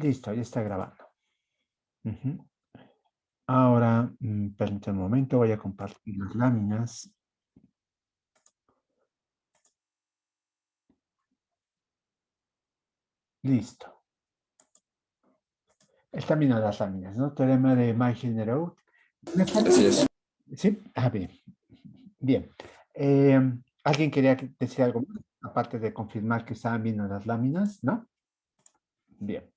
Listo, ya está grabando. Ujú. Ahora, permítame un momento, voy a compartir las láminas. Listo. Están viendo las láminas, ¿no? Teorema de Michelin-Héroult. Me Así es. parece. ¿Sí? Ah, bien. Bien. Eh, ¿Alguien quería decir algo más? Aparte de confirmar que estaban viendo las láminas, ¿no? Bien.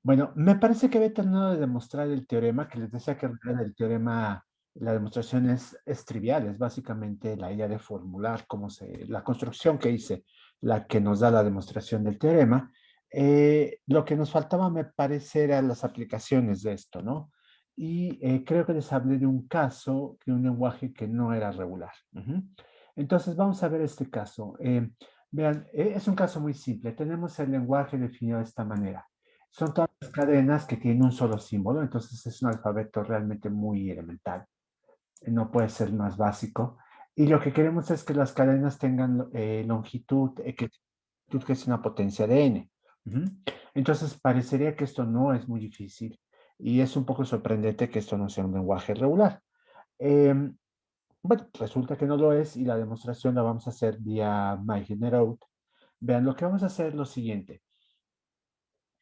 Bueno, me parece que había terminado de demostrar el teorema, que les decía que en realidad el teorema, la demostración es trivial, es básicamente la idea de formular la construcción que hice, la que nos da la demostración del teorema. Lo que nos faltaba, me parece, eran las aplicaciones de esto, ¿no? Y creo que les hablé de un caso, de un lenguaje que no era regular. Ujú. Entonces, vamos a ver este caso. Vean, es un caso muy simple. Tenemos el lenguaje definido de esta manera. Son todas las cadenas que tienen un solo símbolo, entonces es un alfabeto realmente muy elemental. No puede ser más básico. Y lo que queremos es que las cadenas tengan longitud, que es una potencia de n. Ujú. Entonces parecería que esto no es muy difícil y es un poco sorprendente que esto no sea un lenguaje regular. Em, bueno, resulta que no lo es y la demostración la vamos a hacer vía MyGenerOut. Vean, lo que vamos a hacer es lo siguiente.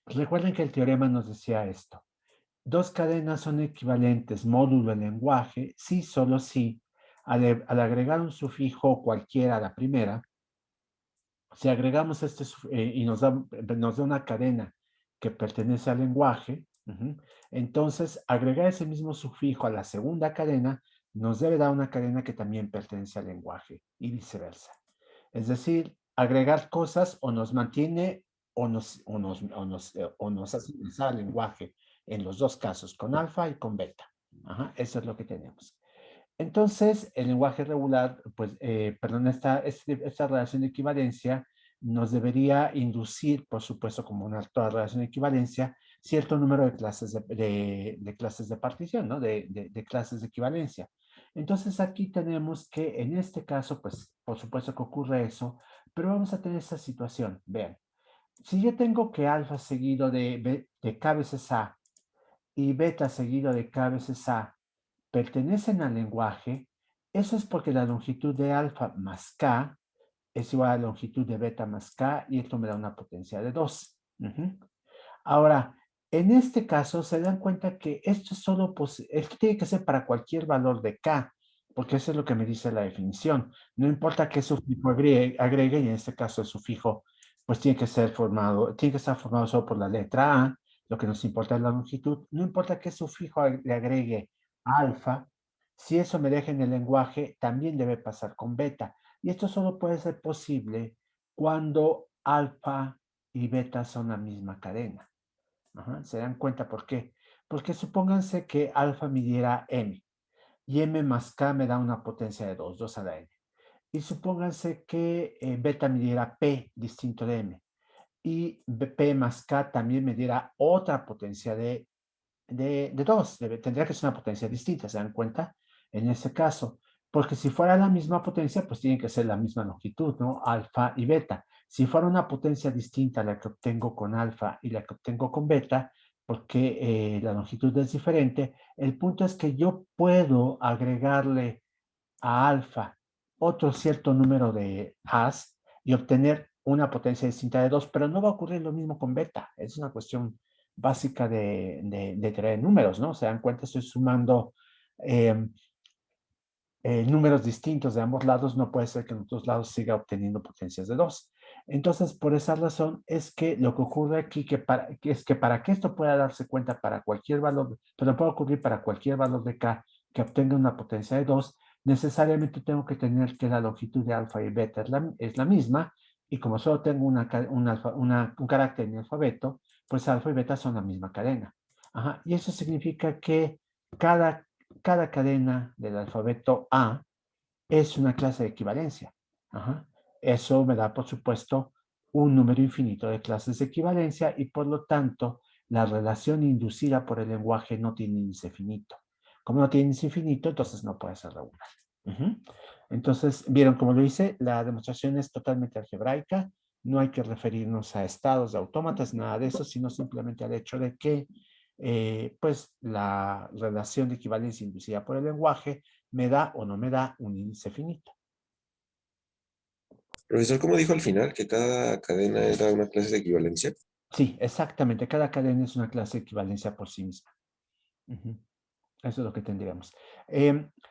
Recuerden que el teorema nos decía esto. Dos cadenas son equivalentes módulo en lenguaje si, solo si, al agregar un sufijo cualquiera a la primera, si agregamos y nos da una cadena que pertenece al lenguaje, entonces agregar ese mismo sufijo a la segunda cadena nos debe dar una cadena que también pertenece al lenguaje y viceversa. Es decir, agregar cosas o nos mantiene o nos hace utilizar el lenguaje en los dos casos, con alfa y con beta. Ajá, eso es lo que tenemos. Entonces, el lenguaje regular, pues, perdón, esta relación de equivalencia nos debería inducir, por supuesto, como una toda relación de equivalencia, cierto número de clases de clases de partición, ¿no? De clases de equivalencia. Entonces, aquí tenemos que, en este caso, pues, por supuesto que ocurre eso, pero vamos a tener esta situación. Vean, si yo tengo que alfa seguido de k veces a y beta seguido de k veces a pertenecen al lenguaje, eso es porque la longitud de alfa más k es igual a la longitud de beta más k y esto me da una potencia de 2. Ahora, en este caso se dan cuenta que esto tiene que ser para cualquier valor de k, porque eso es lo que me dice la definición. No importa qué sufijo agregue, y en este caso el sufijo pues tiene que estar formado solo por la letra a, lo que nos importa es la longitud. No importa qué sufijo le agregue alfa, si eso me deja en el lenguaje, también debe pasar con beta. Y esto solo puede ser posible cuando alfa y beta son la misma cadena. Ajá, ¿se dan cuenta por qué? Porque supónganse que alfa midiera m y m más k me da una potencia de 2, 2 a la n. Y supónganse que beta midiera p distinto de m y p más k también me diera otra potencia de 2. Tendría que ser una potencia distinta, ¿se dan cuenta? En ese caso, porque si fuera la misma potencia, pues tiene que ser la misma longitud, ¿no? Alfa y beta. Si fuera una potencia distinta a la que obtengo con alfa y la que obtengo con beta, porque la longitud es diferente, el punto es que yo puedo agregarle a alfa otro cierto número de as y obtener una potencia distinta de 2, pero no va a ocurrir lo mismo con beta. Es una cuestión básica de teoría de números, ¿no? Se dan cuenta, estoy sumando eh, números distintos de ambos lados, no puede ser que en los dos lados siga obteniendo potencias de 2. Entonces, por esa razón es que lo que ocurre aquí es que para que esto pueda darse cuenta para cualquier valor, pero puede ocurrir para cualquier valor de k que obtenga una potencia de 2, necesariamente tengo que tener que la longitud de alfa y beta es la misma, y como solo tengo un carácter en mi alfabeto, pues alfa y beta son la misma cadena. Ajá, y eso significa que cada cada cadena del alfabeto A es una clase de equivalencia. Ajá. Eso me da, por supuesto, un número infinito de clases de equivalencia y por lo tanto la relación inducida por el lenguaje no tiene índice finito. Como no tiene índice finito, entonces no puede ser regular. Entonces, ¿vieron cómo lo hice? La demostración es totalmente algebraica, No hay que referirnos a estados de autómatas, nada de eso, sino simplemente al hecho de que pues la relación de equivalencia inducida por el lenguaje me da o no me da un índice finito. Profesor, ¿cómo dijo al final que cada cadena era una clase de equivalencia? Sí, exactamente. Cada cadena es una clase de equivalencia por sí misma. Ujú. Eso es lo que tendríamos.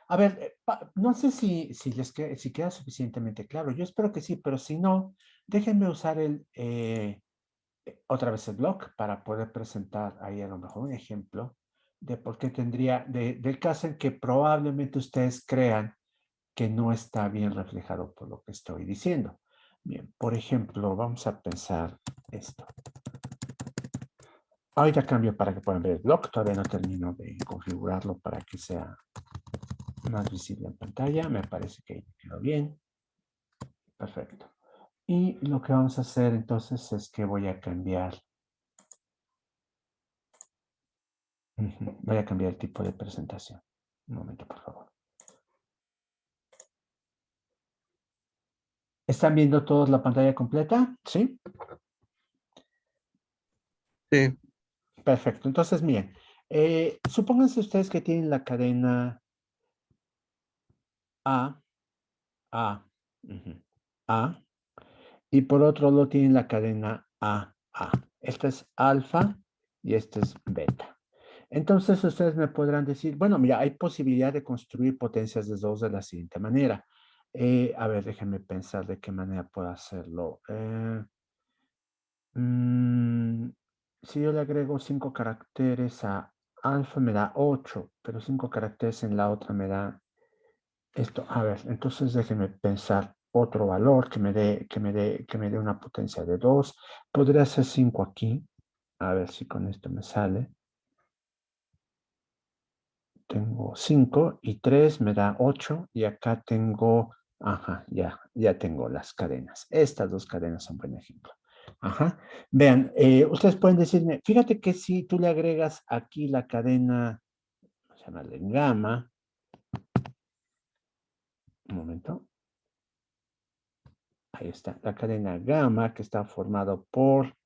A ver, no sé si queda suficientemente claro. Yo espero que sí, pero si no, déjenme usar otra vez el blog para poder presentar ahí a lo mejor un ejemplo de por qué del caso en que probablemente ustedes crean que no está bien reflejado por lo que estoy diciendo. Bien, por ejemplo, vamos a pensar esto. Ahorita cambio para que puedan ver el blog. Todavía no termino de configurarlo para que sea más visible en pantalla. Me parece que quedó bien. Perfecto. Y lo que vamos a hacer entonces es que voy a cambiar. Voy a cambiar el tipo de presentación. Un momento, por favor. ¿Están viendo todos la pantalla completa? ¿Sí? Sí. Perfecto. Entonces, miren, supónganse ustedes que tienen la cadena A, A, A, y por otro lado tienen la cadena A, A. Esta es alfa y esta es beta. Entonces ustedes me podrán decir, bueno, mira, hay posibilidad de construir potencias de 2 de la siguiente manera. A ver, déjenme pensar de qué manera puedo hacerlo. Mm, si yo le agrego 5 caracteres a alfa me da 8, pero 5 caracteres en la otra me da esto. A ver, entonces déjenme pensar otro valor que me dé una potencia de 2. Podría ser 5 aquí. A ver si con esto me sale. Tengo 5 y 3 me da 8 y acá tengo, ajá, ya tengo las cadenas. Estas dos cadenas son buen ejemplo. Ajá. Vean, ustedes pueden decirme, fíjate que si tú le agregas aquí la cadena, vamos a llamarle gamma, un momento, ahí está, la cadena gamma que está formado por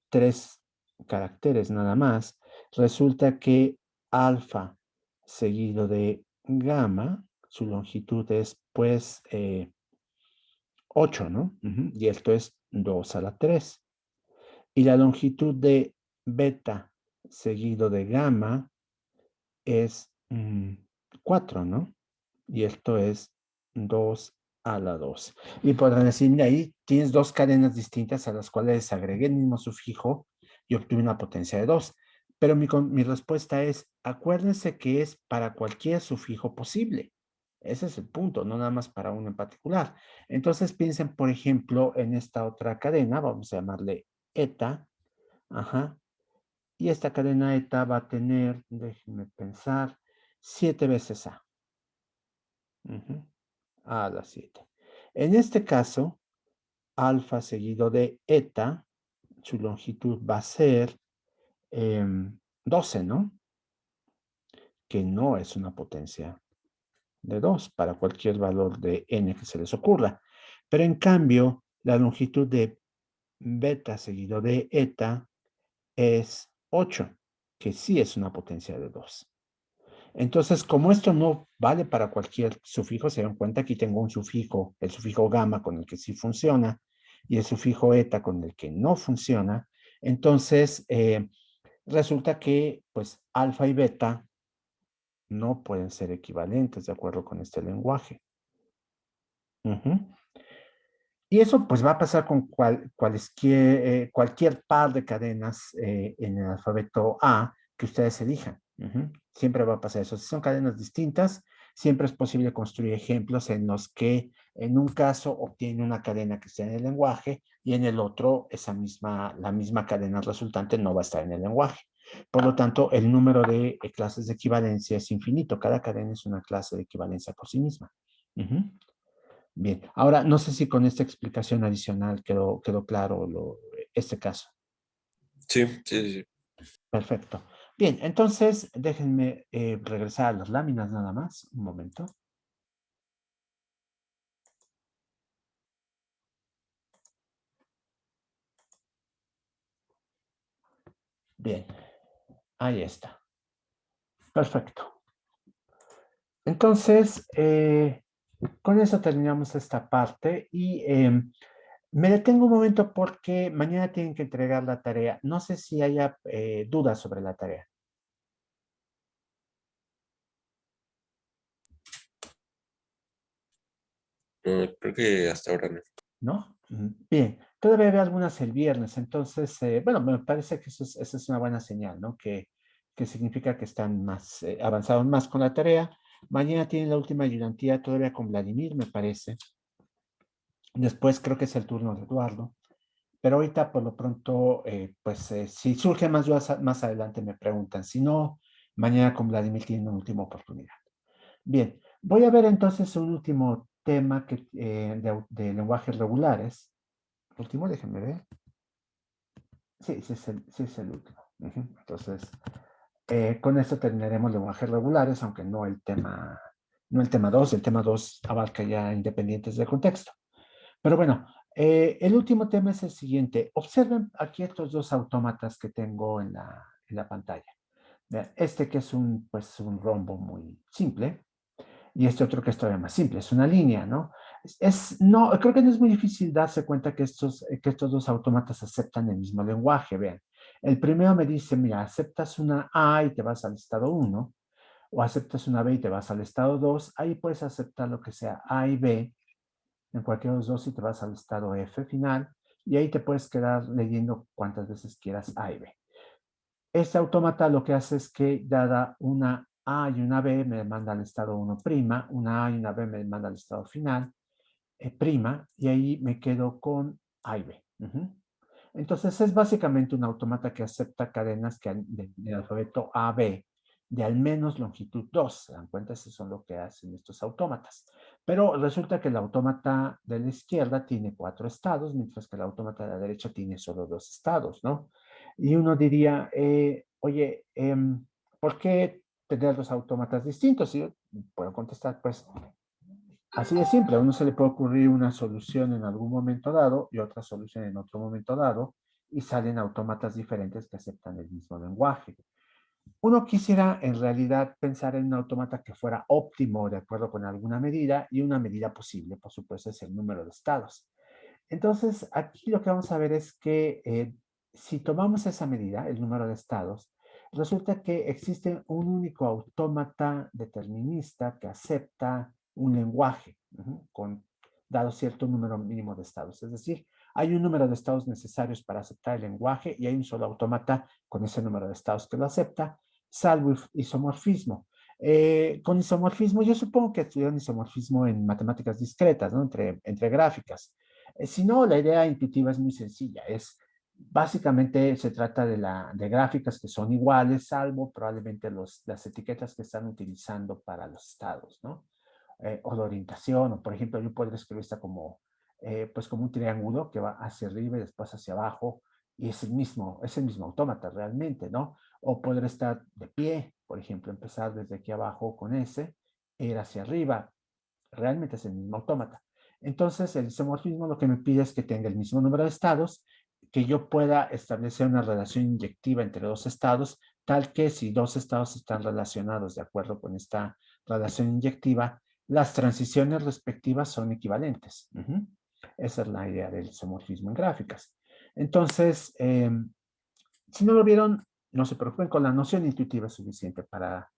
3 caracteres nada más, resulta que alfa seguido de gamma, su longitud es pues 8, ¿no? Y esto es 2 a la 3. Y la longitud de beta seguido de gamma es 4, ¿no? Y esto es 2 a la 2. Y podrán decirme ahí, tienes dos cadenas distintas a las cuales agregué el mismo sufijo y obtuve una potencia de 2. Pero mi respuesta es, acuérdense que es para cualquier sufijo posible. Ese es el punto, no nada más para uno en particular. Entonces piensen, por ejemplo, en esta otra cadena, vamos a llamarle eta, ajá, y esta cadena eta va a tener, déjenme pensar, 7 veces A. A la 7. En este caso, alfa seguido de eta, su longitud va a ser 12, ¿no? Que no es una potencia de 2 para cualquier valor de n que se les ocurra. Pero en cambio, la longitud de beta seguido de eta es 8, que sí es una potencia de 2. Entonces, como esto no vale para cualquier sufijo, se dan cuenta, aquí tengo un sufijo, el sufijo gamma con el que sí funciona y el sufijo eta con el que no funciona. Entonces, resulta que pues alfa y beta no pueden ser equivalentes de acuerdo con este lenguaje. Y eso pues va a pasar con cualquier par de cadenas en el alfabeto A que ustedes elijan. Siempre va a pasar eso. Si son cadenas distintas, siempre es posible construir ejemplos en los que en un caso obtiene una cadena que está en el lenguaje y en el otro la misma cadena resultante no va a estar en el lenguaje. Por lo tanto, el número de clases de equivalencia es infinito. Cada cadena es una clase de equivalencia por sí misma. Bien, ahora no sé si con esta explicación adicional quedó claro este caso. Sí, sí, sí. Perfecto. Bien, entonces déjenme regresar a las láminas nada más. Un momento. Bien, ahí está. Perfecto. Entonces, con eso terminamos esta parte y me detengo un momento porque mañana tienen que entregar la tarea. No sé si haya dudas sobre la tarea, No, creo que hasta ahora no. ¿no? Bien, todavía hay algunas el viernes, entonces, bueno, me parece que esa es una buena señal, ¿no? Que significa que están más, avanzados más con la tarea. Mañana tienen la última ayudantía todavía con Vladimir, me parece. Después creo que es el turno de Eduardo. Pero ahorita, por lo pronto, pues si surgen más dudas más adelante me preguntan. Si no, mañana con Vladimir tienen una última oportunidad. Bien, voy a ver entonces un último tema de lenguajes regulares. Último, déjenme ver. Sí, sí es el último. Entonces, con esto terminaremos lenguajes regulares, aunque no el tema 2. El tema 2 abarca ya independientes del contexto. Pero bueno, el último tema es el siguiente. Observen aquí estos dos autómatas que tengo en la pantalla. Vean, este que es pues, un rombo muy simple y este otro que es todavía más simple, es una línea, ¿no? No, creo que no es muy difícil darse cuenta que estos dos autómatas aceptan el mismo lenguaje. Vean, el primero me dice, mira, aceptas una A y te vas al estado 1, o aceptas una B y te vas al estado 2. Ahí puedes aceptar lo que sea A y B en cualquiera de los dos y te vas al estado F final y ahí te puedes quedar leyendo cuantas veces quieras A y B. Este autómata lo que hace es que dada una A y una B me manda al estado 1 prima, una A y una B me manda al estado final prima y ahí me quedo con A y B. Entonces es básicamente un autómata que acepta cadenas del alfabeto A, B de al menos longitud 2. ¿Se dan cuenta? Eso son lo que hacen estos autómatas. Pero resulta que el autómata de la izquierda tiene 4 estados, mientras que el autómata de la derecha tiene solo 2 estados, ¿no? Y uno diría, oye, ¿por qué tener dos autómatas distintos? Y yo puedo contestar, pues, así de simple, a uno se le puede ocurrir una solución en algún momento dado y otra solución en otro momento dado y salen autómatas diferentes que aceptan el mismo lenguaje. Uno quisiera en realidad pensar en un autómata que fuera óptimo de acuerdo con alguna medida y una medida posible, por supuesto, es el número de estados. Entonces, aquí lo que vamos a ver es que si tomamos esa medida, el número de estados, resulta que existe un único autómata determinista que acepta un lenguaje dado cierto número mínimo de estados. Es decir, hay un número de estados necesarios para aceptar el lenguaje y hay un solo autómata con ese número de estados que lo acepta, salvo isomorfismo. Con isomorfismo, yo supongo que estudiaron isomorfismo en matemáticas discretas, ¿no? Entre gráficas. Si no, la idea intuitiva es muy sencilla. Básicamente se trata de gráficas que son iguales, salvo probablemente las etiquetas que están utilizando para los estados, ¿no? O la orientación, o por ejemplo, yo podría escribir esta pues como un triángulo que va hacia arriba y después hacia abajo, y es el mismo autómata realmente, ¿no? O podría estar de pie, por ejemplo, empezar desde aquí abajo con S, e ir hacia arriba, realmente es el mismo autómata. Entonces, el isomorfismo lo que me pide es que tenga el mismo número de estados, que yo pueda establecer una relación inyectiva entre dos estados, tal que si dos estados están relacionados de acuerdo con esta relación inyectiva, las transiciones respectivas son equivalentes. Esa es la idea del isomorfismo en gráficas. Entonces, si no lo vieron, no se preocupen, con la noción intuitiva es suficiente para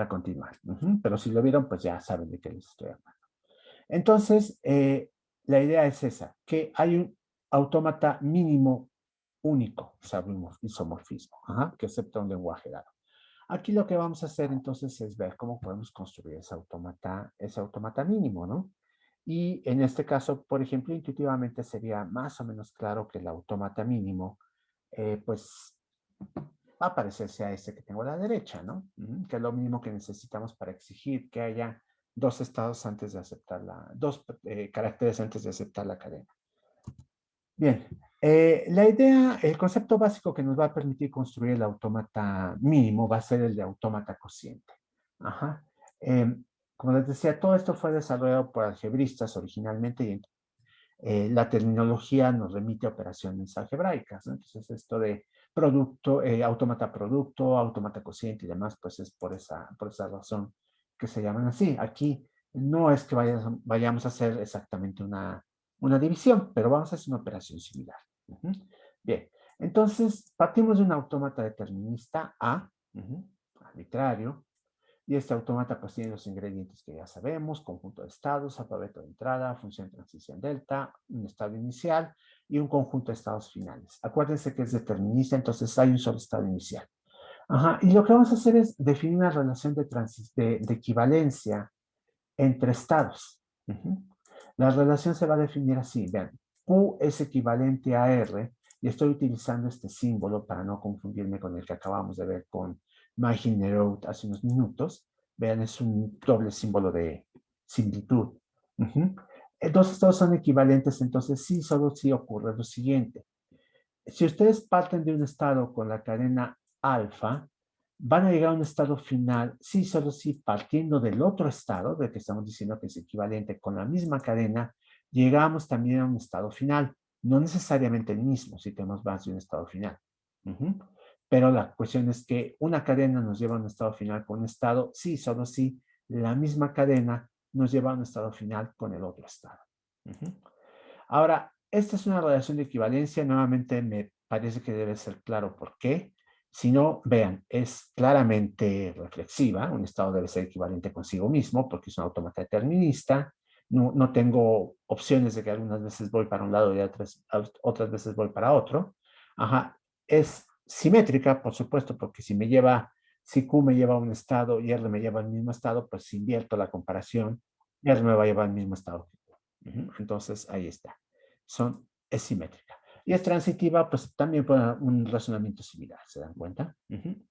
continuar. Pero si lo vieron, pues ya saben de qué les estoy hablando. Entonces, la idea es esa, que hay un autómata mínimo único, sabemos, isomorfismo, que acepta un lenguaje dado. Aquí lo que vamos a hacer entonces es ver cómo podemos construir ese autómata mínimo, ¿no? Y en este caso, por ejemplo, intuitivamente sería más o menos claro que el autómata mínimo, pues va a parecerse a este que tengo a la derecha, ¿no? Que es lo mínimo que necesitamos para exigir que haya dos estados antes de aceptar dos caracteres antes de aceptar la cadena. Bien, la idea, el concepto básico que nos va a permitir construir el autómata mínimo va a ser el de autómata cociente. Ajá. Como les decía, todo esto fue desarrollado por algebristas originalmente y la terminología nos remite a operaciones algebraicas, ¿no? Entonces, esto de producto, autómata producto, autómata cociente y demás, pues es por esa razón que se llaman así. Aquí no es que vayamos a hacer exactamente una división, pero vamos a hacer una operación similar. Bien, entonces partimos de un autómata determinista A, arbitrario, y este autómata pues tiene los ingredientes que ya sabemos: conjunto de estados, alfabeto de entrada, función de transición delta, un estado inicial y un conjunto de estados finales. Acuérdense que es determinista, entonces hay un solo estado inicial. Ajá, y lo que vamos a hacer es definir una relación de equivalencia entre estados. La relación se va a definir así, vean, Q es equivalente a R, y estoy utilizando este símbolo para no confundirme con el que acabamos de ver con MyHinnerOut hace unos minutos. Vean, es un doble símbolo de similitud. Dos estados son equivalentes, entonces sí, solo sí ocurre lo siguiente. Si ustedes parten de un estado con la cadena alfa, van a llegar a un estado final, sí, solo sí, partiendo del otro estado, del que estamos diciendo que es equivalente con la misma cadena, llegamos también a un estado final. No necesariamente el mismo, si tenemos más de un estado final. Pero la cuestión es que una cadena nos lleva a un estado final con un estado, sí, solo sí, la misma cadena nos lleva a un estado final con el otro estado. Ahora, esta es una relación de equivalencia. Nuevamente me parece que debe ser claro por qué. Si no, vean, es claramente reflexiva. Un estado debe ser equivalente consigo mismo porque es un autómata determinista. No tengo opciones de que algunas veces voy para un lado y otras veces voy para otro. Ajá. Es simétrica, por supuesto, porque si Q me lleva a un estado y R me lleva al mismo estado, pues si invierto la comparación, R me va a llevar al mismo estado que Q. Entonces, ahí está. Es simétrica. Y es transitiva, pues también por un razonamiento similar, ¿se dan cuenta?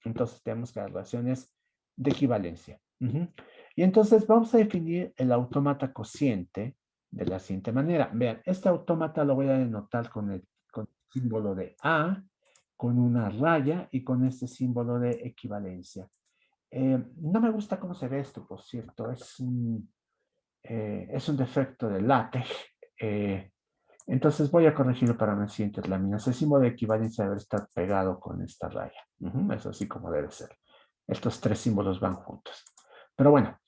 Entonces, tenemos que las relaciones de equivalencia. Y entonces vamos a definir el autómata cociente de la siguiente manera. Vean, este autómata lo voy a denotar con el símbolo de A, con una raya y con este símbolo de equivalencia. No me gusta cómo se ve esto, por cierto. Es un defecto del látex. Entonces voy a corregirlo para las siguientes láminas. El símbolo de equivalencia debe estar pegado con esta raya. Es así como debe ser. Estos tres símbolos van juntos. Pero bueno,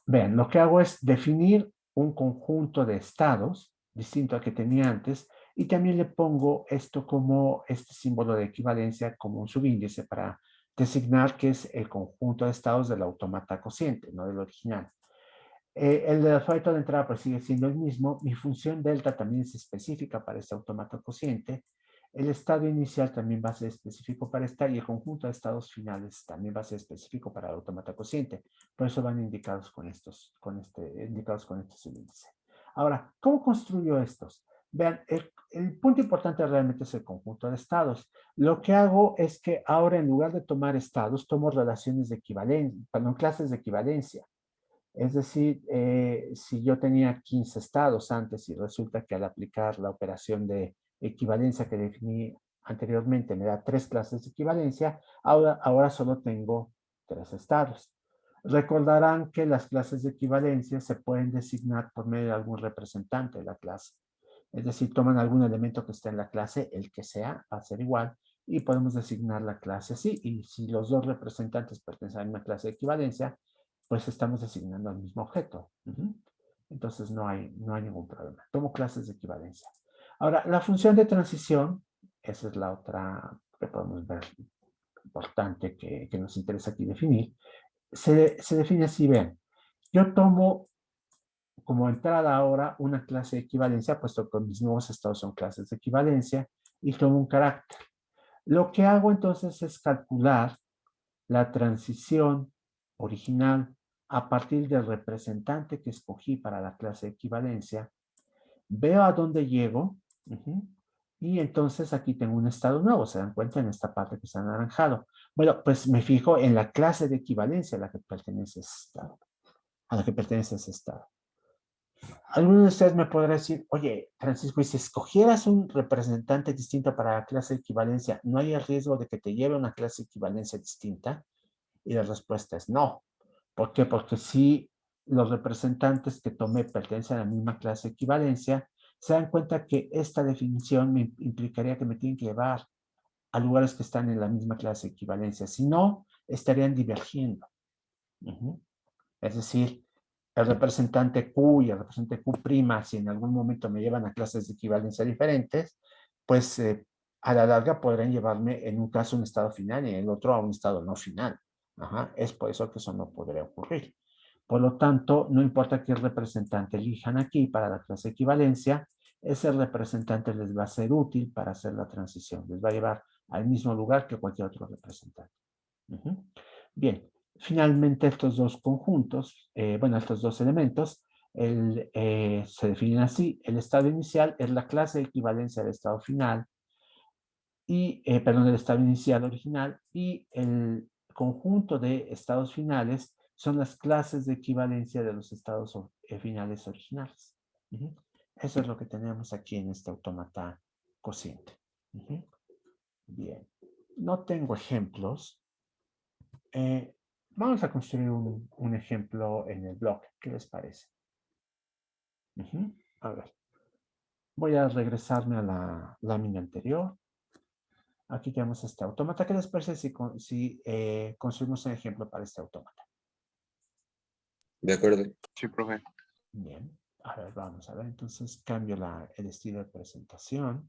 vean, lo que hago es definir un conjunto de estados distinto al que tenía antes, y también le pongo esto como este símbolo de equivalencia como un subíndice para designar que es el conjunto de estados del autómata cociente, no del original. El del alfabeto de entrada pues sigue siendo el mismo. Mi función delta también es específica para este autómata cociente. El estado inicial también va a ser específico para esta, y el conjunto de estados finales también va a ser específico para el autómata cociente. Por eso van indicados con este índice. Ahora, ¿cómo construyo estos? Vean, el punto importante realmente es el conjunto de estados. Lo que hago es que ahora, en lugar de tomar estados, tomo relaciones de equivalencia, perdón, clases de equivalencia. Es decir, si yo tenía 15 estados antes y resulta que al aplicar la operación de equivalencia que definí anteriormente me da 3 clases de equivalencia, ahora solo tengo 3 estados. Recordarán que las clases de equivalencia se pueden designar por medio de algún representante de la clase. Es decir, toman algún elemento que esté en la clase, el que sea, va a ser igual, y podemos designar la clase así. Y si los dos representantes pertenecen a una clase de equivalencia, pues estamos designando al mismo objeto. Entonces no hay ningún problema. Tomo clases de equivalencia. Ahora, la función de transición, esa es la otra que podemos ver importante que nos interesa aquí definir. Se define así, vean. Yo tomo como entrada ahora una clase de equivalencia, puesto que mis nuevos estados son clases de equivalencia, y tomo un carácter. Lo que hago entonces es calcular la transición original a partir del representante que escogí para la clase de equivalencia. Veo a dónde llego, y entonces aquí tengo un estado nuevo. ¿Se dan cuenta en esta parte que está anaranjado? Bueno, pues me fijo en la clase de equivalencia a la que pertenece ese estado. Alguno de ustedes me podrá decir: oye, Francisco, y si escogieras un representante distinto para la clase de equivalencia, ¿no hay el riesgo de que te lleve a una clase de equivalencia distinta? Y la respuesta es no. ¿Por qué? Porque si los representantes que tomé pertenecen a la misma clase de equivalencia, Se dan cuenta que esta definición me implicaría que me tienen que llevar a lugares que están en la misma clase de equivalencia. Si no, estarían divergiendo. Es decir, el representante Q y el representante Q', si en algún momento me llevan a clases de equivalencia diferentes, pues a la larga podrán llevarme en un caso a un estado final y en el otro a un estado no final. Es por eso que eso no podría ocurrir. Por lo tanto, no importa qué representante elijan aquí para la clase de equivalencia, ese representante les va a ser útil para hacer la transición. Les va a llevar al mismo lugar que cualquier otro representante. Bien, finalmente estos dos conjuntos, estos dos elementos, se definen así. El estado inicial es la clase de equivalencia del estado final, del estado inicial original, y el conjunto de estados finales son las clases de equivalencia de los estados finales originales. Eso es lo que tenemos aquí en este autómata cociente. Bien, no tengo ejemplos. Vamos a construir un ejemplo en el blog. ¿Qué les parece? A ver, voy a regresarme a la lámina anterior. Aquí tenemos este autómata. ¿Qué les parece si construimos un ejemplo para este autómata? De acuerdo. Sí, profe. Bien. A ver, vamos a ver. Entonces cambio el estilo de presentación.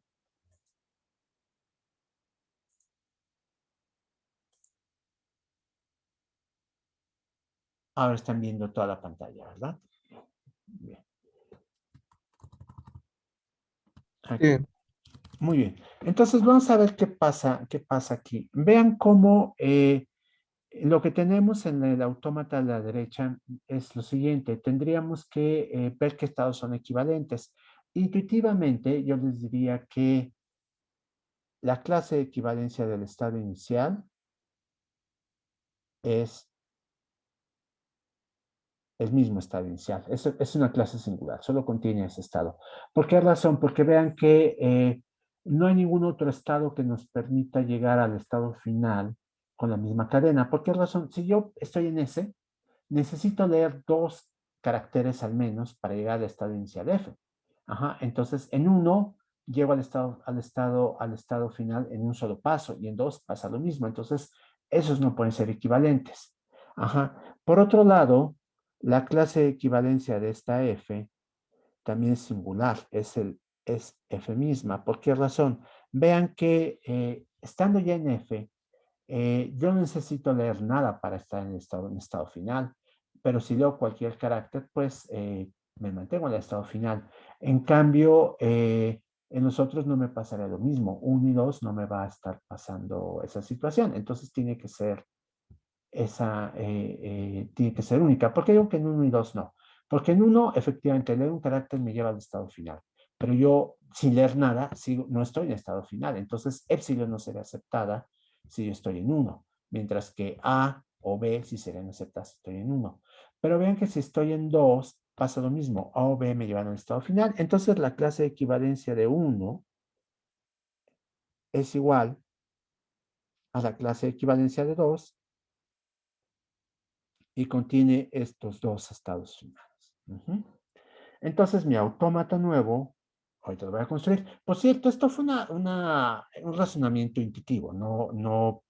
Ahora están viendo toda la pantalla, ¿verdad? Bien. Aquí. Sí. Muy bien. Entonces vamos a ver qué pasa aquí. Vean cómo lo que tenemos en el autómata a la derecha es lo siguiente. Tendríamos que ver qué estados son equivalentes. Intuitivamente, yo les diría que la clase de equivalencia del estado inicial es el mismo estado inicial. Es una clase singular, solo contiene ese estado. ¿Por qué razón? Porque vean que no hay ningún otro estado que nos permita llegar al estado final con la misma cadena. ¿Por qué razón? Si yo estoy en ese, necesito leer 2 caracteres al menos para llegar al estado inicial F. Entonces, en 1 llego al estado final en un solo paso, y en 2 pasa lo mismo. Entonces, esos no pueden ser equivalentes. Por otro lado, la clase de equivalencia de esta F también es singular, es F misma. ¿Por qué razón? Vean que estando ya en F, yo no necesito leer nada para estar en estado final, pero si leo cualquier carácter, pues me mantengo en el estado final. En cambio, en los otros no me pasará lo mismo. 1 y 2 no me va a estar pasando esa situación. Entonces tiene que ser tiene que ser única. ¿Por qué digo que en 1 y 2 no? Porque en 1, efectivamente, leer un carácter me lleva al estado final. Pero yo, sin leer nada, no estoy en estado final. Entonces, epsilon no será aceptada si yo estoy en 1. Mientras que A o B sí serían aceptadas si estoy en 1. Pero vean que si estoy en 2, pasa lo mismo. A o B me llevan al estado final. Entonces, la clase de equivalencia de 1 es igual a la clase de equivalencia de 2 y contiene estos 2 estados finales. Entonces, mi autómata nuevo, ahorita lo voy a construir. Por cierto, esto fue un razonamiento intuitivo. No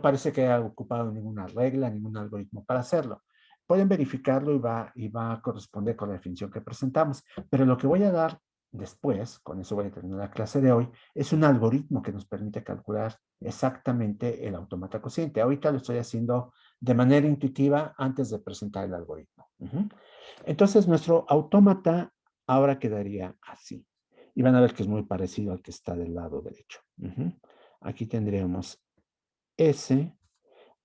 parece que haya ocupado ninguna regla, ningún algoritmo para hacerlo. Pueden verificarlo y va a corresponder con la definición que presentamos. Pero lo que voy a dar después, con eso voy a terminar la clase de hoy, es un algoritmo que nos permite calcular exactamente el autómata cociente. Ahorita lo estoy haciendo de manera intuitiva antes de presentar el algoritmo. Entonces, nuestro autómata ahora quedaría así. Y van a ver que es muy parecido al que está del lado derecho. Aquí tendríamos S.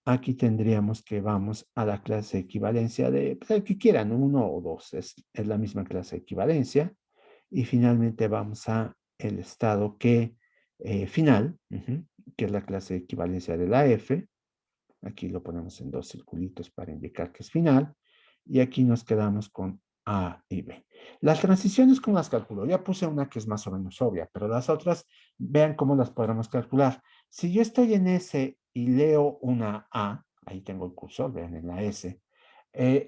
Aquí tendríamos que vamos a la clase de equivalencia de el que quieran, 1 o 2. Es la misma clase de equivalencia. Y finalmente vamos a el estado final, que es la clase de equivalencia de la F. Aquí lo ponemos en 2 circulitos para indicar que es final. Y aquí nos quedamos con A y B. Las transiciones, ¿cómo las calculo? Ya puse una que es más o menos obvia, pero las otras, vean cómo las podremos calcular. Si yo estoy en S y leo una A, ahí tengo el cursor, vean en la S,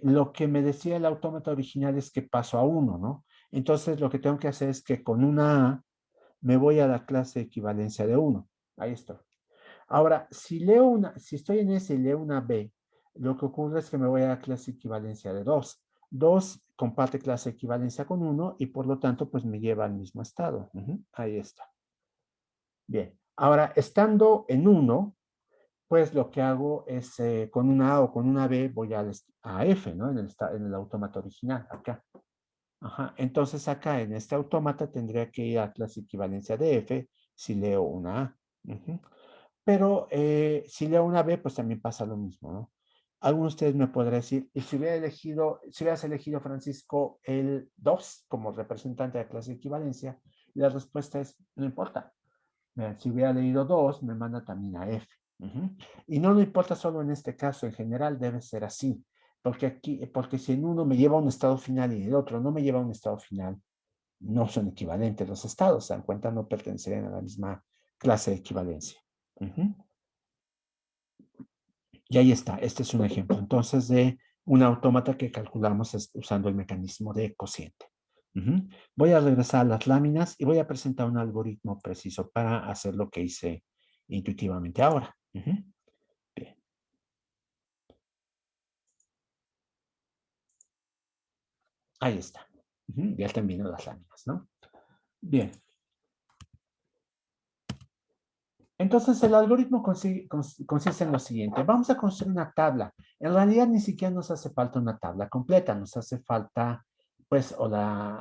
lo que me decía el autómata original es que paso a 1, ¿no? Entonces, lo que tengo que hacer es que con una A me voy a la clase de equivalencia de 1. Ahí estoy. Ahora, si estoy en S y leo una B, lo que ocurre es que me voy a la clase de equivalencia de 2. 2 comparte clase de equivalencia con 1 y por lo tanto, pues me lleva al mismo estado. Ahí está. Bien. Ahora, estando en 1, pues lo que hago es con una A o con una B voy a F, ¿no? En el autómata original, acá. Ajá. Entonces acá en este autómata tendría que ir a clase equivalencia de F si leo una A. Pero si leo una B, pues también pasa lo mismo, ¿no? Algunos de ustedes me podrán decir, ¿y si hubieras elegido, Francisco, el 2 como representante de la clase de equivalencia? Y la respuesta es, no importa. Si hubiera leído 2, me manda también a F. Y no importa solo en este caso, en general debe ser así. Porque si en uno me lleva a un estado final y en el otro no me lleva a un estado final, no son equivalentes los estados, se dan cuenta, no pertenecerían a la misma clase de equivalencia. Y ahí está, este es un ejemplo entonces de un autómata que calculamos usando el mecanismo de cociente. Voy a regresar a las láminas y voy a presentar un algoritmo preciso para hacer lo que hice intuitivamente ahora. Bien. Ahí está. Ya están viendo las láminas, ¿no? Bien. Entonces, el algoritmo consiste en lo siguiente. Vamos a construir una tabla. En realidad, ni siquiera nos hace falta una tabla completa. Nos hace falta, pues, o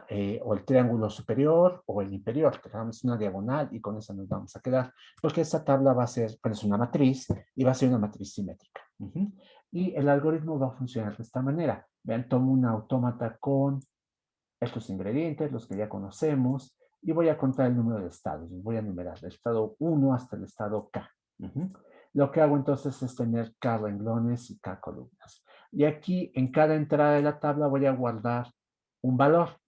el triángulo superior o el inferior. Creamos una diagonal y con esa nos vamos a quedar. Porque esta tabla va a ser, pues, una matriz y va a ser una matriz simétrica. Y el algoritmo va a funcionar de esta manera. Vean, tomo un autómata con estos ingredientes, los que ya conocemos, y voy a contar el número de estados. Voy a numerar del estado 1 hasta el estado K. Lo que hago entonces es tener K renglones y K columnas. Y aquí en cada entrada de la tabla voy a guardar un valor.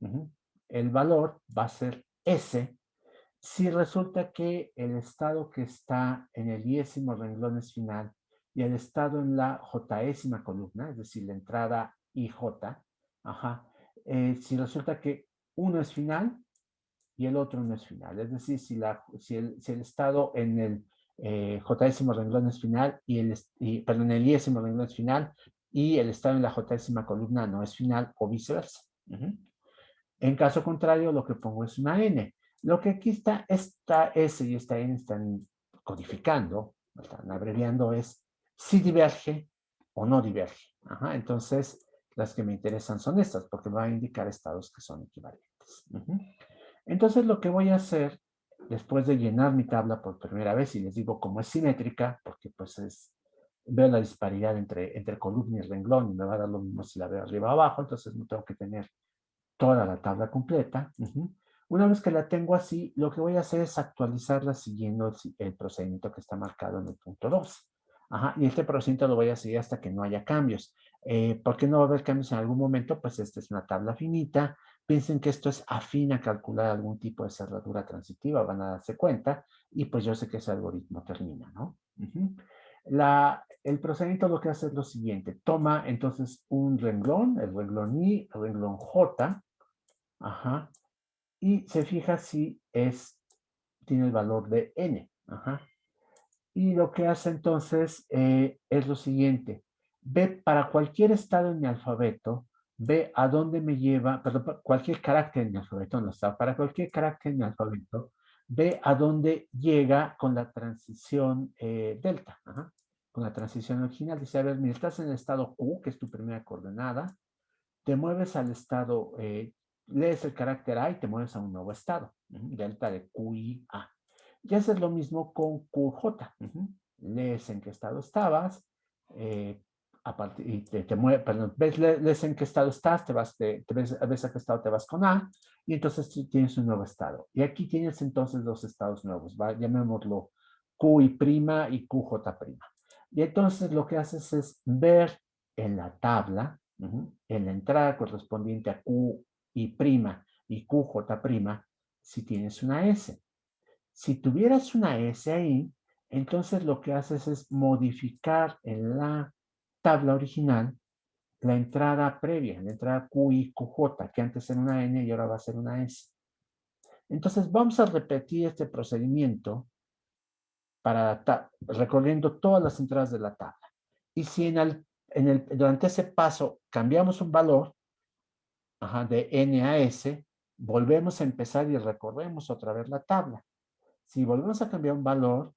El valor va a ser S si resulta que el estado que está en el iésimo renglones final y el estado en la jésima columna, es decir, la entrada IJ, si resulta que uno es final y el otro no es final, es decir, si el estado en el jésimo renglones final perdón, el iésimo renglones final y el estado en la jésima columna no es final o viceversa. En caso contrario, lo que pongo es una N. Lo que aquí está, esta S y esta N están codificando, están abreviando es si diverge o no diverge. Entonces, las que me interesan son estas, porque me van a indicar estados que son equivalentes. Entonces, lo que voy a hacer, después de llenar mi tabla por primera vez, y les digo cómo es simétrica, porque pues veo la disparidad entre columna y renglón, y me va a dar lo mismo si la veo arriba o abajo, entonces no tengo que tener toda la tabla completa. Una vez que la tengo así, lo que voy a hacer es actualizarla siguiendo el procedimiento que está marcado en el punto 2. Y este procedimiento lo voy a seguir hasta que no haya cambios. ¿Por qué no va a haber cambios en algún momento? Pues esta es una tabla finita. Piensen que esto es afín a calcular algún tipo de cerradura transitiva, van a darse cuenta, y pues yo sé que ese algoritmo termina, ¿no? El procedimiento lo que hace es lo siguiente. Toma entonces un renglón, el renglón I, el renglón J, y se fija si tiene el valor de n. Y lo que hace entonces es lo siguiente. Ve para cualquier estado en mi alfabeto, ve a dónde me lleva, perdón, cualquier carácter en mi alfabeto, no está, para cualquier carácter en mi alfabeto, ve a dónde llega con la transición delta, con la transición original. Dice, a ver, mira, estás en el estado Q, que es tu primera coordenada, te mueves al estado, lees el carácter A y te mueves a un nuevo estado, delta de QI-A. Y haces lo mismo con QJ. Lees en qué estado estabas, y te mueves, perdón, lees en qué estado estás, ves a qué estado te vas con A, y entonces tienes un nuevo estado. Y aquí tienes entonces dos estados nuevos, llamémoslo QI' y QJ'. Y entonces lo que haces es ver en la tabla, en la entrada correspondiente a QI' y QJ', si tienes una S. Si tuvieras una S ahí, entonces lo que haces es modificar en la tabla original la entrada previa, la entrada Q y QJ, que antes era una N y ahora va a ser una S. Entonces vamos a repetir este procedimiento para recorriendo todas las entradas de la tabla. Y si durante ese paso cambiamos un valor, de N a S, volvemos a empezar y recorremos otra vez la tabla. Si volvemos a cambiar un valor,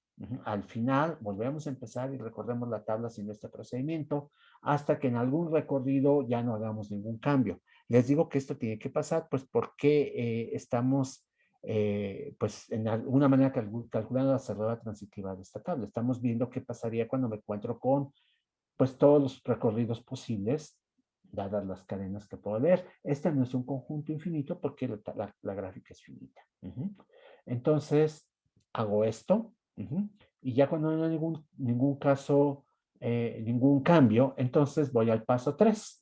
al final volvemos a empezar y recorremos la tabla sin este procedimiento hasta que en algún recorrido ya no hagamos ningún cambio. Les digo que esto tiene que pasar pues porque estamos pues en alguna manera calculando la cerradura transitiva de esta tabla. Estamos viendo qué pasaría cuando me encuentro con pues todos los recorridos posibles dadas las cadenas que puedo leer. Este no es un conjunto infinito porque la gráfica es finita. Entonces, hago esto, y ya cuando no hay ningún caso, ningún cambio, entonces voy al paso 3.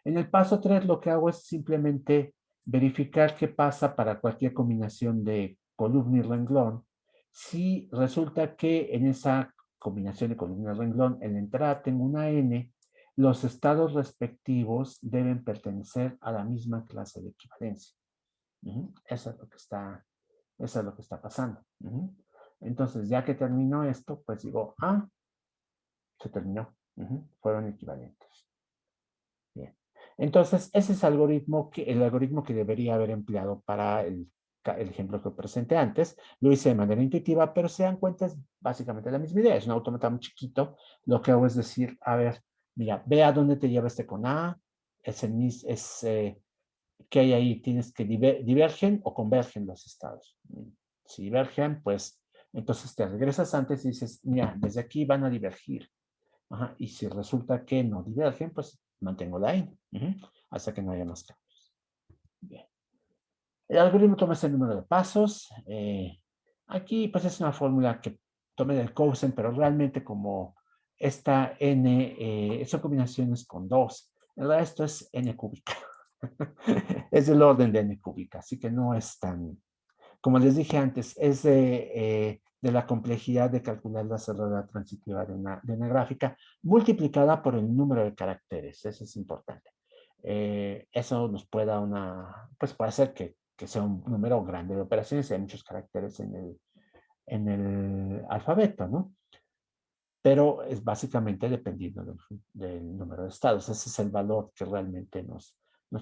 En el paso 3 lo que hago es simplemente verificar qué pasa para cualquier combinación de columna y renglón. Si resulta que en esa combinación de columna y renglón, en la entrada tengo una N, los estados respectivos deben pertenecer a la misma clase de equivalencia. Eso es lo que está, eso es lo que está pasando. Entonces, ya que terminó esto, pues digo, se terminó. Fueron equivalentes. Bien. Entonces, ese es el algoritmo que debería haber empleado para el ejemplo que presenté antes. Lo hice de manera intuitiva, pero se dan cuenta, es básicamente la misma idea. Es un autómata muy chiquito. Lo que hago es decir, a ver, mira, ve a dónde te lleva este con A. ¿Qué hay ahí? Tienes que divergen o convergen los estados. Si divergen, pues entonces te regresas antes y dices, mira, desde aquí van a divergir. Y si resulta que no divergen, pues mantengo la N, hasta que no haya más cambios. Bien. El algoritmo toma ese número de pasos. Aquí, pues es una fórmula que tomé del Cousin, pero realmente como esta N, son combinaciones con 2. En realidad esto es N cúbica. Es del orden de N cúbica, así que no es tan, como les dije antes, es de la complejidad de calcular la cerradura transitiva de una gráfica multiplicada por el número de caracteres. Eso es importante. Eso nos puede dar pues puede hacer que sea un número grande de operaciones y hay muchos caracteres en el alfabeto, ¿no? Pero es básicamente dependiendo del número de estados. Ese es el valor que realmente nos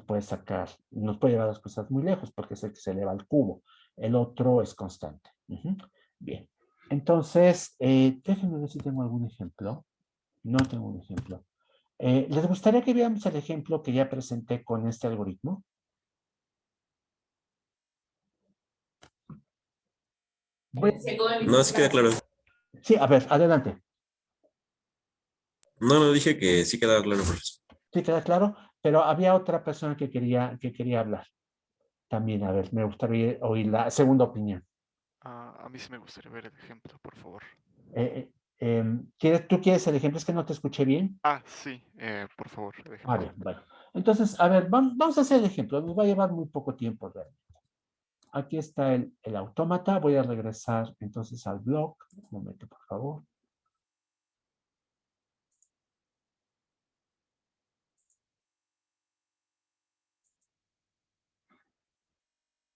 puede sacar, nos puede llevar las cosas muy lejos porque es el que se eleva al cubo. El otro es constante. Bien. Entonces, déjenme ver si tengo algún ejemplo. No tengo un ejemplo. ¿Les gustaría que veamos el ejemplo que ya presenté con este algoritmo? No, sí queda claro. Sí, a ver, adelante. No, no dije que sí quedaba claro, profesor. ¿Sí queda claro? Pero había otra persona que quería hablar. También, a ver, me gustaría oír la segunda opinión. A mí sí me gustaría ver el ejemplo, por favor. ¿Tú quieres el ejemplo? Es que no te escuché bien. Sí, por favor, el ejemplo. Bien, bueno. Entonces, a ver, vamos a hacer el ejemplo. Nos va a llevar muy poco tiempo realmente. Aquí está el autómata. Voy a regresar entonces al blog. Un momento, por favor.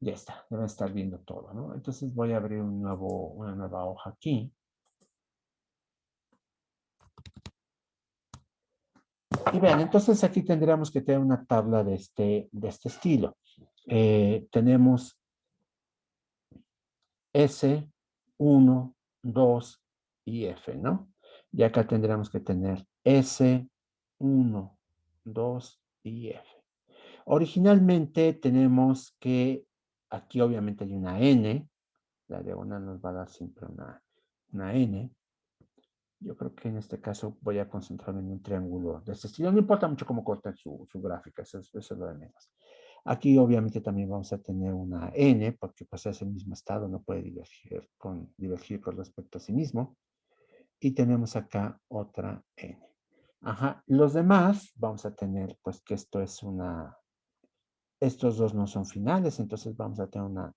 Ya está, deben estar viendo todo, ¿no? Entonces voy a abrir una nueva hoja aquí. Y vean, entonces aquí tendríamos que tener una tabla de este estilo. Tenemos S, 1, 2 y F, ¿no? Y acá tendríamos que tener S, 1, 2 y F. Originalmente tenemos que, aquí obviamente hay una N, la diagonal nos va a dar siempre una N. Yo creo que en este caso voy a concentrarme en un triángulo de este estilo. No importa mucho cómo corten su gráfica, eso es lo de menos. Aquí obviamente también vamos a tener una N, porque pues es el mismo estado, no puede divergir con respecto a sí mismo. Y tenemos acá otra N. Los demás vamos a tener pues que estos dos no son finales, entonces vamos a tener una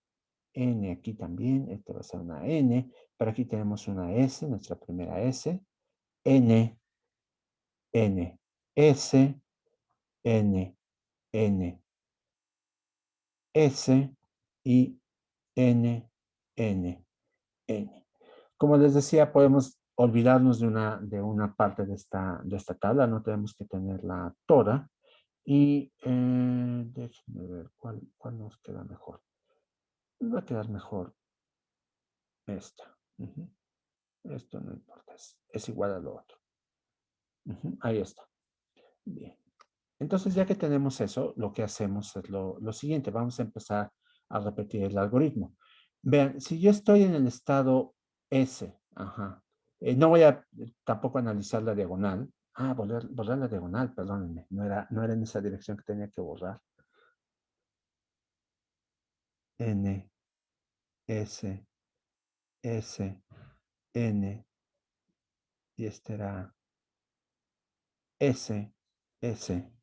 N aquí también, esto va a ser una N, pero aquí tenemos una S, nuestra primera S, N, N, S, N, N, S y N, N, N. Como les decía, podemos olvidarnos de una parte de esta tabla, no tenemos que tenerla toda. Y déjenme ver cuál nos queda mejor. Nos va a quedar mejor esta. Ujú. Esto no importa, es igual a lo otro. Ujú, ahí está. Bien. Entonces, ya que tenemos eso, lo que hacemos es lo siguiente. Vamos a empezar a repetir el algoritmo. Vean, si yo estoy en el estado S, ajá, no voy a tampoco analizar la diagonal. Ah, borrar la diagonal, perdónenme. No era en esa dirección que tenía que borrar. N, S, S, N, y este era S, S.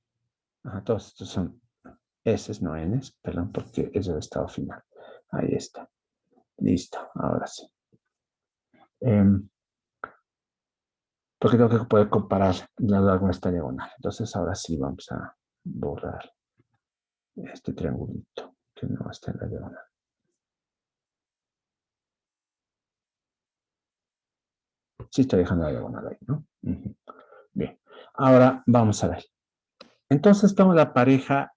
Ajá, todos estos son S, no N, perdón, porque es el estado final. Ahí está. Listo, ahora sí. Porque tengo que poder comparar la largo de esta diagonal. Entonces, ahora sí vamos a borrar este triangulito que no está en la diagonal. Sí estoy dejando la diagonal ahí, ¿no? Uh-huh. Bien, ahora vamos a ver. Entonces tengo la pareja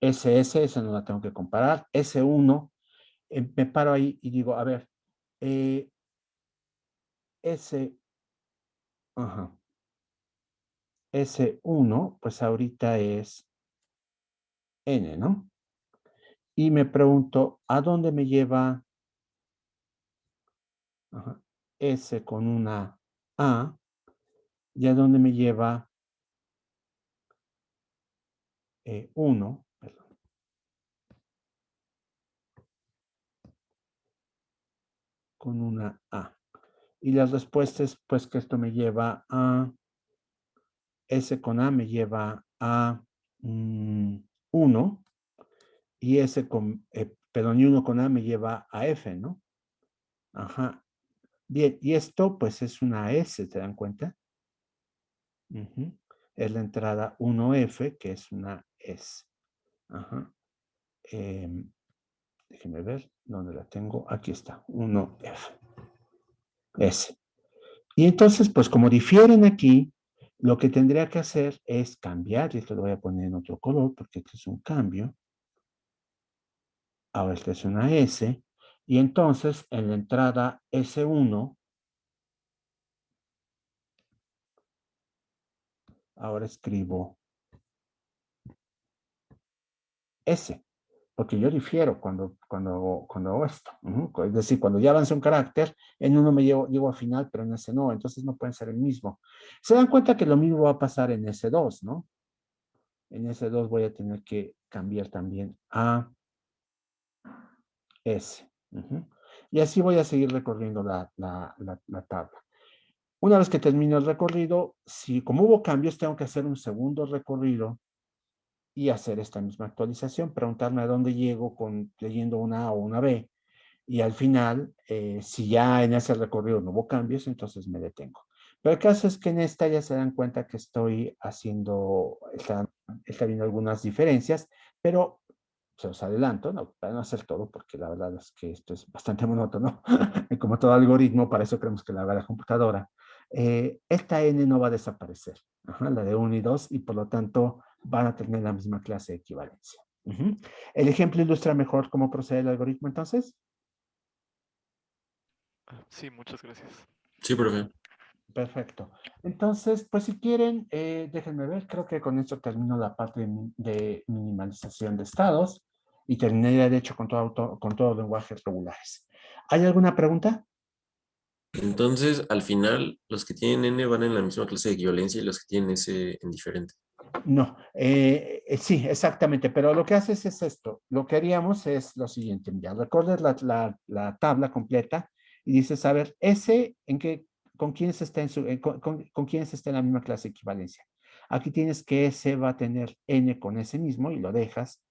SS, esa no la tengo que comparar. S1, me paro ahí y digo, a ver, S, ajá, S1, pues ahorita es N, ¿no? Y me pregunto, ¿a dónde me lleva ajá, S con una A? ¿Y a dónde me lleva 1? Perdón, con una A. Y la respuesta es, pues, que esto me lleva a, S con A me lleva a 1, y S con, perdón, y 1 con A me lleva a F, ¿no? Ajá. Bien, y esto, pues, es una S, ¿te dan cuenta? Uh-huh. Es la entrada 1F, que es una S. Ajá. Déjenme ver dónde la tengo. Aquí está, 1F. S. Y entonces, pues como difieren aquí, lo que tendría que hacer es cambiar, y esto lo voy a poner en otro color porque este es un cambio. Ahora esta es una S. Y entonces en la entrada S1, ahora escribo S. Porque yo difiero cuando hago esto. Es decir, cuando ya avance un carácter, en uno me llevo a final, pero en ese no. Entonces no pueden ser el mismo. Se dan cuenta que lo mismo va a pasar en S2, ¿no? En S2 voy a tener que cambiar también a S. Uh-huh. Y así voy a seguir recorriendo la tabla. Una vez que termino el recorrido, si como hubo cambios, tengo que hacer un segundo recorrido y hacer esta misma actualización, preguntarme a dónde llego leyendo una A o una B. Y al final, si ya en ese recorrido no hubo cambios, entonces me detengo. Pero el caso es que en esta ya se dan cuenta que estoy está viendo algunas diferencias, pero se los adelanto, no, para no hacer todo, porque la verdad es que esto es bastante monótono, como todo algoritmo, para eso creemos que la haga la computadora. Esta n no va a desaparecer, ajá, la de 1 y 2, y por lo tanto van a tener la misma clase de equivalencia. Uh-huh. ¿El ejemplo ilustra mejor cómo procede el algoritmo entonces? Sí, muchas gracias. Sí, profe. Perfecto. Entonces, pues si quieren, déjenme ver, creo que con esto termino la parte de minimalización de estados y terminaría de hecho con con todos los lenguajes regulares. ¿Hay alguna pregunta? Entonces, al final, los que tienen N van en la misma clase de equivalencia y los que tienen S en diferente. No, sí, exactamente, pero lo que haces es esto. Lo que haríamos es lo siguiente, ya recorres la tabla completa y dices, a ver, S, con quiénes está con quiénes está en la misma clase de equivalencia. Aquí tienes que S va a tener N con S mismo y lo dejas,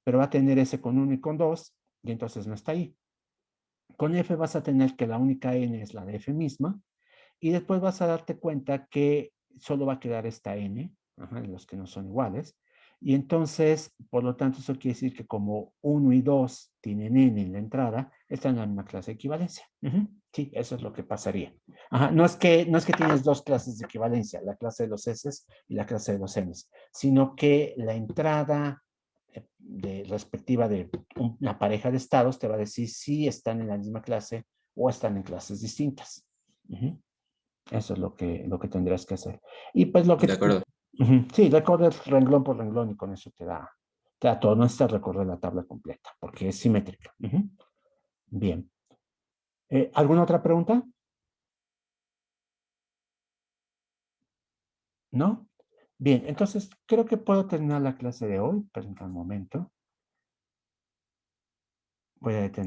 pero va a tener S con 1 y con 2 y entonces no está ahí. Con F vas a tener que la única N es la de F misma y después vas a darte cuenta que solo va a quedar esta N, ajá, los que no son iguales, Y entonces, por lo tanto, eso quiere decir que como 1 y 2 tienen n en la entrada, están en la misma clase de equivalencia. Sí, eso es lo que pasaría. Ajá, no es que tienes dos clases de equivalencia, la clase de los S y la clase de los Ns, sino que la entrada respectiva de una pareja de estados te va a decir si están en la misma clase o están en clases distintas. Eso es lo que tendrás que hacer. Y pues lo que... De acuerdo. Sí, recorres renglón por renglón y con eso te da todo. No necesitas recorrer la tabla completa porque es simétrica. Bien. ¿Alguna otra pregunta? ¿No? Bien, entonces creo que puedo terminar la clase de hoy. Permítanme un momento. Voy a detener.